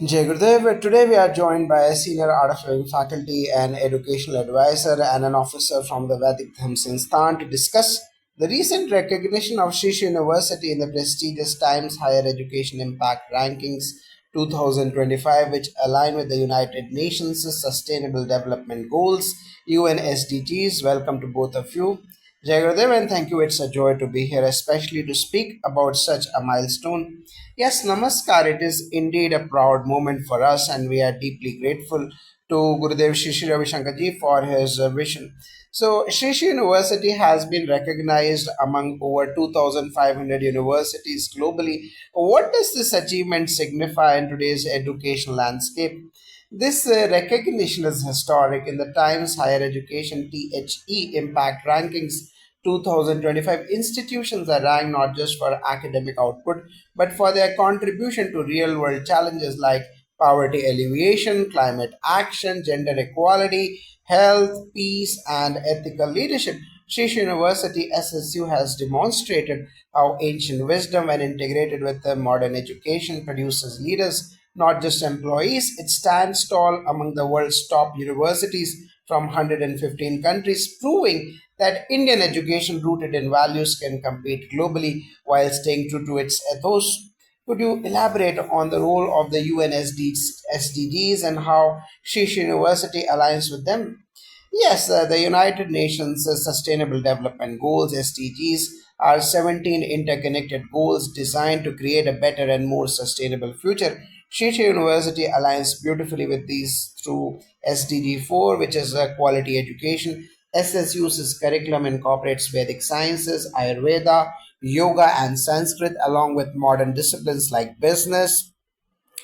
Jai Gurudev. Today we are joined by a senior art of living faculty and educational advisor and an officer from the Vedic Dharma Sansthan to discuss the recent recognition of Shisha University in the prestigious Times Higher Education Impact Rankings 2025, which align with the United Nations Sustainable Development Goals, UN SDGs. Welcome to both of you. Jai Gurudev, and thank you. It's a joy to be here, especially to speak about such a milestone. Yes, Namaskar. It is indeed a proud moment for us, and we are deeply grateful to Gurudev Shishi Ravi Shankar ji for his vision. So, Shishi University has been recognized among over 2,500 universities globally. What does this achievement signify in today's education landscape? This recognition is historic in the Times Higher Education THE Impact Rankings 2025. Institutions are ranked not just for academic output but for their contribution to real world challenges like poverty alleviation, climate action, gender equality, health, peace, and ethical leadership. Shish University SSU has demonstrated how ancient wisdom, when integrated with the modern education, produces leaders, not just employees. It stands tall among the world's top universities from 115 countries, proving that Indian education rooted in values can compete globally while staying true to its ethos. Could you elaborate on the role of the UN SDGs and how Shish University aligns with them? Yes, the United Nations Sustainable Development Goals (SDGs) are 17 interconnected goals designed to create a better and more sustainable future. Shisha University aligns beautifully with these through SDG 4, which is quality education. SSU's curriculum incorporates Vedic sciences, Ayurveda, yoga, and Sanskrit, along with modern disciplines like business,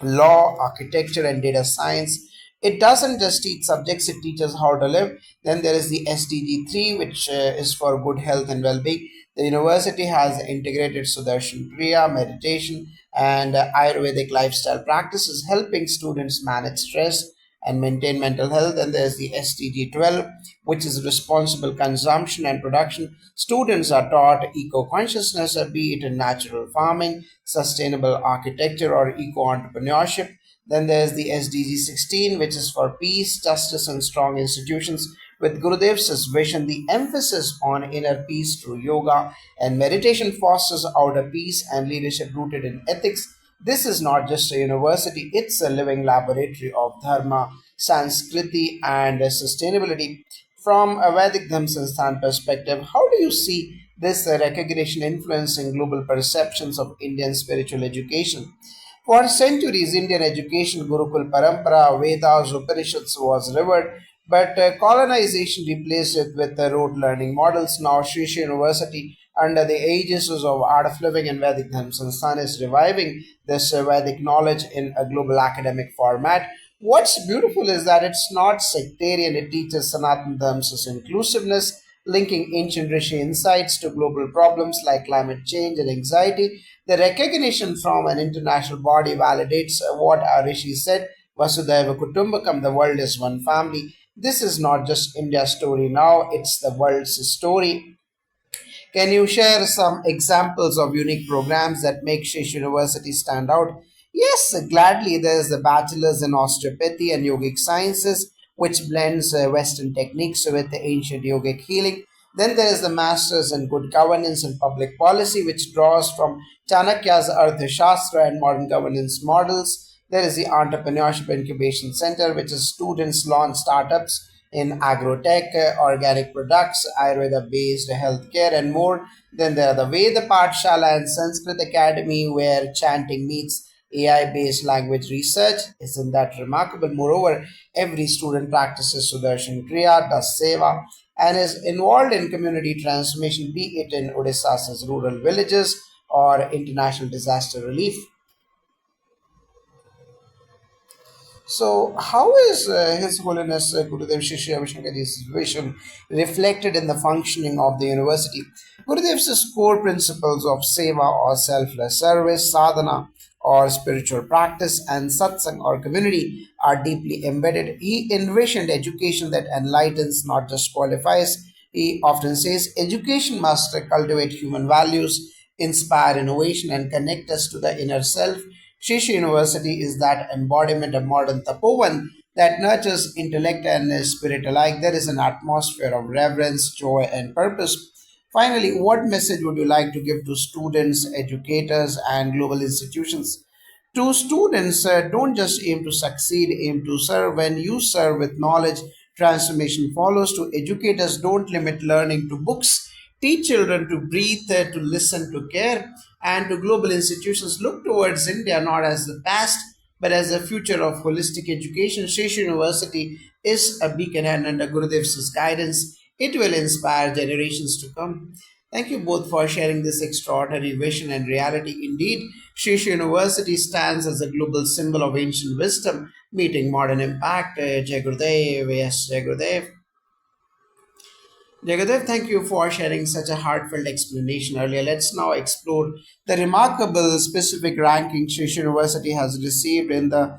law, architecture, and data science. It doesn't just teach subjects, it teaches how to live. Then there is the SDG 3, which is for good health and well being. The university has integrated Sudarshan Kriya, meditation, and Ayurvedic lifestyle practices, helping students manage stress and maintain mental health. And there's the SDG 12, which is responsible consumption and production. Students are taught eco consciousness, be it in natural farming, sustainable architecture, or eco entrepreneurship. Then there's the SDG 16, which is for peace, justice, and strong institutions. With Gurudev's vision, the emphasis on inner peace through yoga and meditation fosters outer peace and leadership rooted in ethics. This is not just a university, it's a living laboratory of dharma, Sanskriti, and sustainability. From a Vedic Dhamma Sansthan perspective, how do you see this recognition influencing global perceptions of Indian spiritual education? For centuries, Indian education, Gurukul Parampara, Vedas, Upanishads was revered, but colonization replaced it with rote learning models. Now, Srisha University, under the aegis of Art of Living and Vedic Dharma Sansthan, is reviving this Vedic knowledge in a global academic format. What's beautiful is that it's not sectarian, it teaches Sanatan Dharma's inclusiveness, linking ancient Rishi insights to global problems like climate change and anxiety. The recognition from an international body validates what our Rishi said, Vasudhaiva Kutumbakam, the world is one family. This is not just India's story now, it's the world's story. Can you share some examples of unique programs that make Shish University stand out? Yes, gladly. There's the Bachelor's in Osteopathy and Yogic Sciences, which blends Western techniques with the ancient yogic healing. Then there is the Master's in Good Governance and Public Policy, which draws from Chanakya's Arthashastra and modern governance models. There is the Entrepreneurship Incubation Center, which is students launch startups in agrotech, organic products, Ayurveda based healthcare, and more. Then there are the Veda Pathshala and Sanskrit Academy, where chanting meets AI based language research. Isn't that remarkable? Moreover, every student practices Sudarshan Kriya, does Seva, and is involved in community transformation, be it in Odisha's rural villages or international disaster relief. So, how is His Holiness Gurudev Shishya Vishnukari's vision reflected in the functioning of the university? Gurudev's core principles of seva or selfless service, sadhana or spiritual practice, and satsang or community are deeply embedded. He envisioned education that enlightens, not just qualifies. He often says education must cultivate human values, inspire innovation, and connect us to the inner self. Shisha University is that embodiment of modern Tapovan that nurtures intellect and spirit alike. There is an atmosphere of reverence, joy, and purpose. Finally, what message would you like to give to students, educators, and global institutions? To students, don't just aim to succeed, aim to serve. When you serve with knowledge, transformation follows. To educators, don't limit learning to books. Teach children to breathe, to listen, to care. And to global institutions, look towards India not as the past, but as the future of holistic education. Shesh University is a beacon, and under Gurudev's guidance, it will inspire generations to come. Thank you both for sharing this extraordinary vision and reality. Indeed, Shesh University stands as a global symbol of ancient wisdom, meeting modern impact. Jai Gurudev, yes, Jai Gurudev. Jagadev, thank you for sharing such a heartfelt explanation earlier. Let's now explore the remarkable specific rankings Srish University has received in the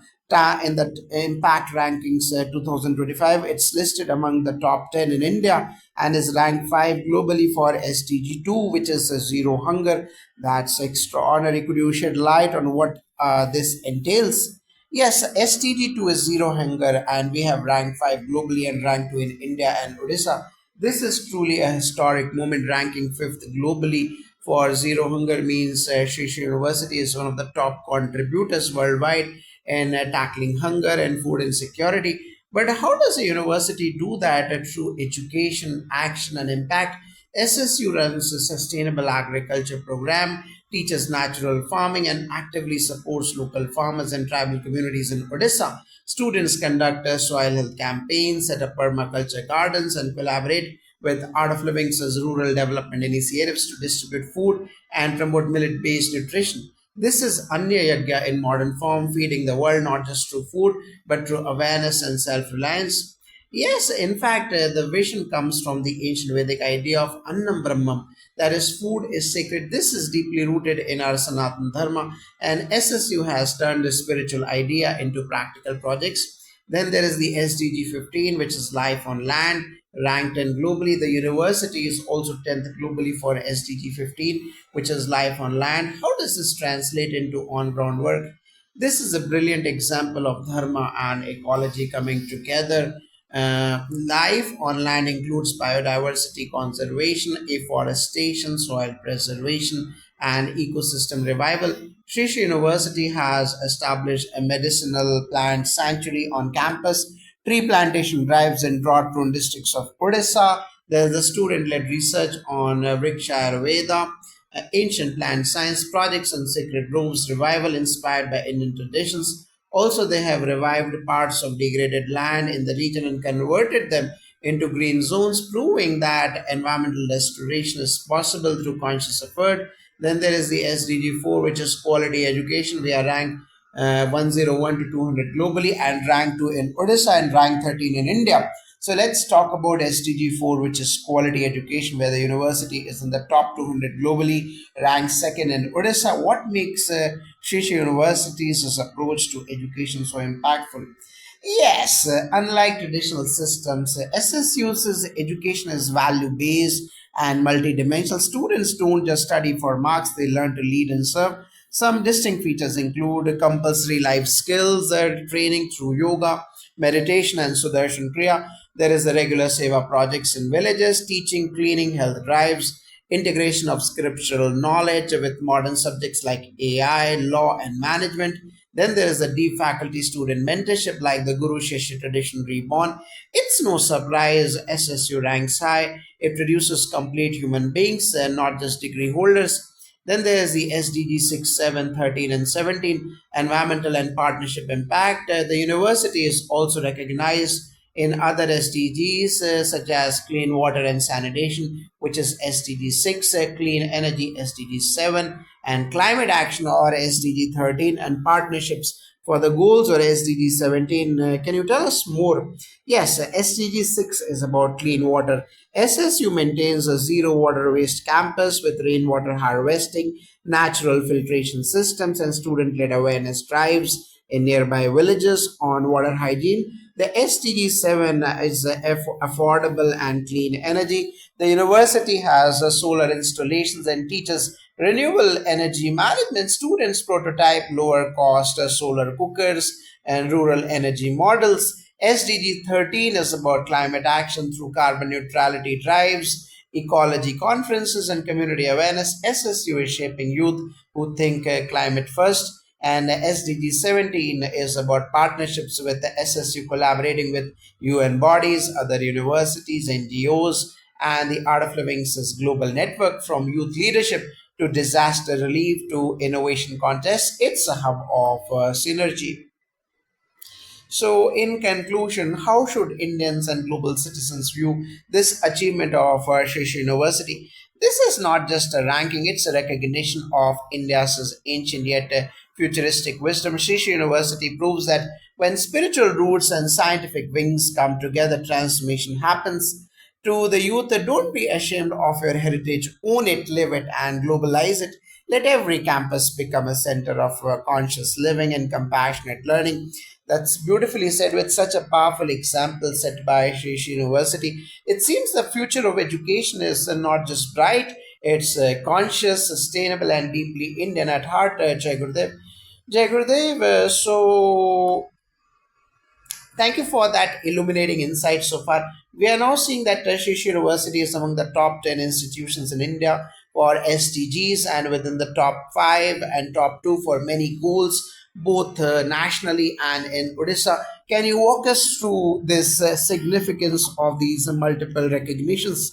in the Impact Rankings 2025. It's listed among the top 10 in India and is ranked 5 globally for SDG 2, which is zero hunger. That's extraordinary. Could you shed light on what this entails? Yes, SDG 2 is zero hunger, and we have ranked 5 globally and ranked 2 in India and Odisha. This is truly a historic moment, ranking fifth globally for zero hunger means Sri University is one of the top contributors worldwide in tackling hunger and food insecurity. But how does a university do that through education, action, and impact? SSU runs a sustainable agriculture program, teaches natural farming, and actively supports local farmers and tribal communities in Odisha. Students conduct soil health campaigns, set up permaculture gardens, and collaborate with Art of Living's rural development initiatives to distribute food and promote millet based nutrition. This is Anya Yagya in modern form, feeding the world not just through food but through awareness and self reliance. Yes, in fact, the vision comes from the ancient Vedic idea of Annam Brahmam, that is, food is sacred. This is deeply rooted in our Sanatan Dharma, and SSU has turned the spiritual idea into practical projects. Then there is the SDG 15, which is life on land, ranked 10 globally. The university is also 10th globally for SDG 15, which is life on land. How does this translate into on ground work? This is a brilliant example of dharma and ecology coming together. Life on land includes biodiversity conservation, afforestation, soil preservation, and ecosystem revival. Srish University has established a medicinal plant sanctuary on campus, tree plantation drives in drought prone districts of Odisha. There's a student led research on Vriksha Ayurveda, ancient plant science projects, and sacred groves revival inspired by Indian traditions. Also, they have revived parts of degraded land in the region and converted them into green zones, proving that environmental restoration is possible through conscious effort. Then there is the SDG 4, which is quality education. We are ranked 101 to 200 globally and ranked 2 in Odisha and ranked 13 in India. So let's talk about SDG 4, which is quality education, where the university is in the top 200 globally, ranked second in Odisha. What makes Shisha University's approach to education so impactful? Yes, unlike traditional systems, SSU's education is value based and multidimensional. Students don't just study for marks, they learn to lead and serve. Some distinct features include compulsory life skills, training through yoga, meditation, and Sudarshan Kriya. There is the regular Seva projects in villages, teaching, cleaning, health drives, integration of scriptural knowledge with modern subjects like AI, law, and management. Then there is a deep faculty student mentorship like the Guru Shishya tradition reborn. It's no surprise SSU ranks high. It produces complete human beings and not just degree holders. Then there is the SDG 6, 7, 13, and 17, environmental and partnership impact. The university is also recognized in other SDGs such as clean water and sanitation, which is SDG 6, clean energy SDG 7, and climate action or SDG 13, and partnerships for the goals or SDG 17. Can you tell us more? Yes, SDG 6 is about clean water. SSU maintains a zero water waste campus with rainwater harvesting, natural filtration systems, and student led awareness drives in nearby villages on water hygiene. The SDG 7 is affordable and clean energy. The university has solar installations and teaches Renewable energy management, students prototype lower cost solar cookers and rural energy models. SDG 13 is about climate action through carbon neutrality drives, ecology conferences, and community awareness. SSU is shaping youth who think climate first. And SDG 17 is about partnerships with the SSU collaborating with UN bodies, other universities, NGOs, and the Art of Living's global network from youth leadership to disaster relief to innovation contests. It's a hub of synergy. So, in conclusion, how should Indians and global citizens view this achievement of Shish University? This is not just a ranking, it's a recognition of India's ancient yet futuristic wisdom. Shish University proves that when spiritual roots and scientific wings come together, transformation happens. To the youth, don't be ashamed of your heritage, own it, live it, and globalize it. Let every campus become a center of conscious living and compassionate learning. That's beautifully said with such a powerful example set by Shish University. It seems the future of education is not just bright, it's conscious, sustainable, and deeply Indian at heart, Jai Gurudev. Jai Gurudev, thank you for that illuminating insight so far. We are now seeing that Shish University is among the top 10 institutions in India for SDGs and within the top 5 and top 2 for many goals, both nationally and in Odisha. Can you walk us through this significance of these multiple recognitions?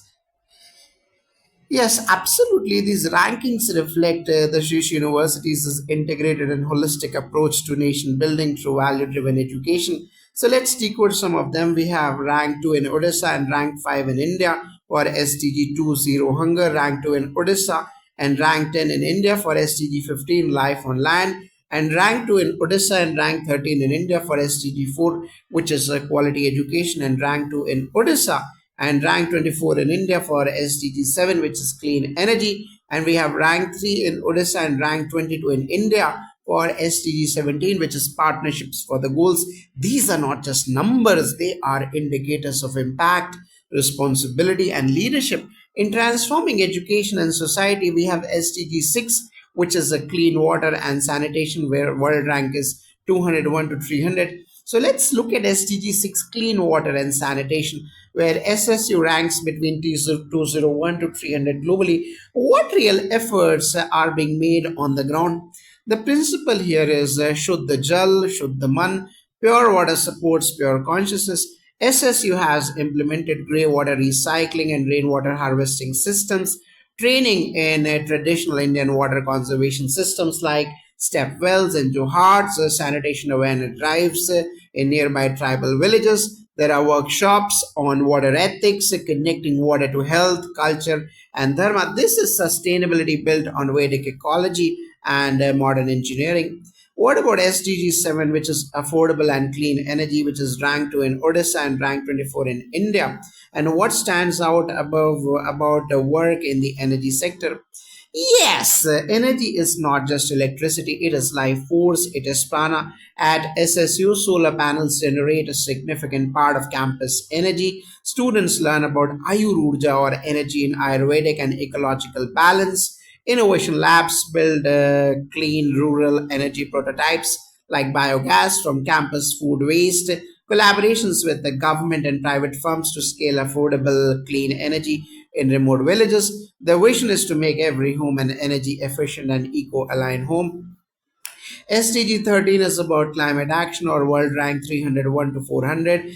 Yes, absolutely. These rankings reflect the Shish University's integrated and holistic approach to nation building through value driven education. So let's decode some of them. We have rank 2 in Odisha and rank 5 in India for SDG 20 Hunger, rank 2 in Odisha, and rank 10 in India for SDG 15 Life on Land, and rank 2 in Odisha and rank 13 in India for SDG 4, which is quality education, and rank 2 in Odisha and rank 24 in India for SDG 7, which is clean energy. And we have rank 3 in Odisha and rank 22 in India for SDG 17, which is partnerships for the goals. These are not just numbers, they are indicators of impact, responsibility, and leadership. In transforming education and society, we have SDG 6, which is a clean water and sanitation, where world rank is 201 to 300. So let's look at SDG 6 clean water and sanitation, where SSU ranks between 201 to 300 globally. What real efforts are being made on the ground? The principle here is Shuddha Jal, Shuddha Man, pure water supports pure consciousness. SSU has implemented grey water recycling and rainwater harvesting systems, training in traditional Indian water conservation systems like step wells and joharts, sanitation awareness drives in nearby tribal villages. There are workshops on water ethics, connecting water to health, culture, and dharma. This is sustainability built on Vedic ecology and modern engineering. What about SDG 7, which is affordable and clean energy, which is ranked 2 in Odisha and ranked 24 in India? And what stands out above about the work in the energy sector? Yes, energy is not just electricity, it is life force, it is prana. At SSU, solar panels generate a significant part of campus energy. Students learn about Ayururja or energy in Ayurvedic and ecological balance. Innovation labs build clean rural energy prototypes like biogas from campus food waste, collaborations with the government and private firms to scale affordable clean energy in remote villages. The vision is to make every home an energy efficient and eco aligned home. SDG 13 is about climate action or world rank 301 to 400.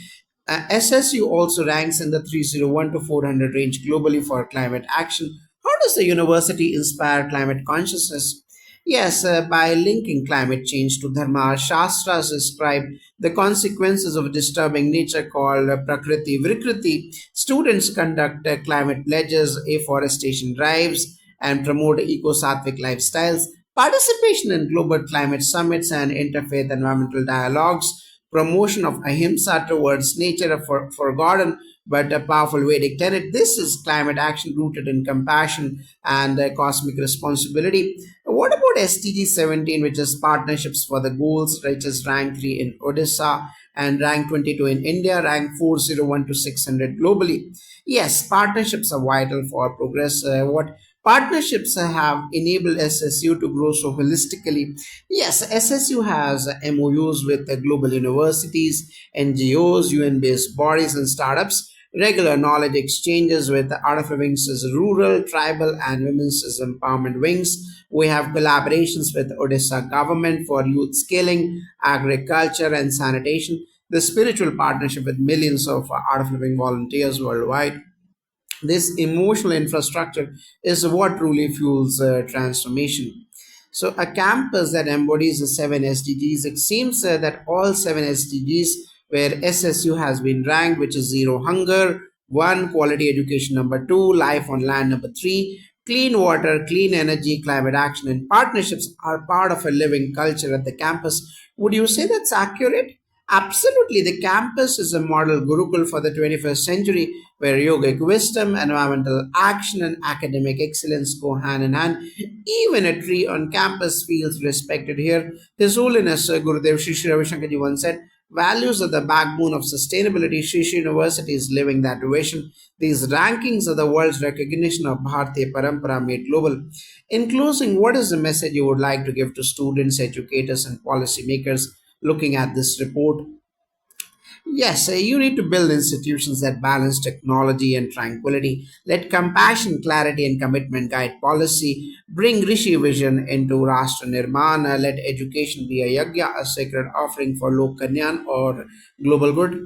SSU also ranks in the 301 to 400 range globally for climate action. How does the university inspire climate consciousness? Yes, by linking climate change to dharma, shastras describe the consequences of disturbing nature called prakriti vrikriti. Students conduct climate pledges, afforestation drives, and promote eco-sattvic lifestyles. Participation in global climate summits and interfaith environmental dialogues, promotion of ahimsa towards nature, a forgotten but a powerful Vedic tenet. This is climate action rooted in compassion and cosmic responsibility. What about SDG 17, which is partnerships for the goals, which is rank 3 in Odisha and rank 22 in India, rank 401 to 600 globally? Yes, partnerships are vital for progress. What Partnerships have enabled SSU to grow so holistically. Yes, SSU has MOUs with the global universities, NGOs, UN based bodies, and startups, regular knowledge exchanges with the Art of Living's rural, tribal, and women's empowerment wings. We have collaborations with Odisha government for youth skilling, agriculture, and sanitation. The spiritual partnership with millions of Art of Living volunteers worldwide. This emotional infrastructure is what truly fuels transformation. So, a campus that embodies the seven SDGs, it seems that all seven SDGs, where SSU has been ranked, which is zero hunger, one, quality education, number two, life on land, number three, clean water, clean energy, climate action, and partnerships are part of a living culture at the campus. Would you say that's accurate? Absolutely. The campus is a model Gurukul for the 21st century where yogic wisdom, environmental action, and academic excellence go hand in hand. Even a tree on campus feels respected here. His Holiness Gurudev Sri Sri Ravi Shankar Ji once said, values are the backbone of sustainability. Sri Sri University is living that vision. These rankings are the world's recognition of Bharatiya Parampara made global. In closing, what is the message you would like to give to students, educators, and policymakers looking at this report? Yes, you need to build institutions that balance technology and tranquility. Let compassion, clarity, and commitment guide policy. Bring Rishi vision into Rashtra Nirmana. Let education be a yagya, a sacred offering for Lok Kanyan or global good.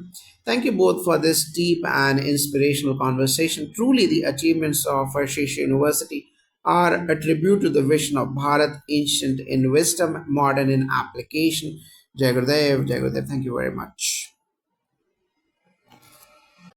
Thank you both for this deep and inspirational conversation. Truly, the achievements of Shisha University are a tribute to the vision of Bharat, ancient in wisdom, modern in application. Jai Gurudev, Jai Gurudev. Thank you very much.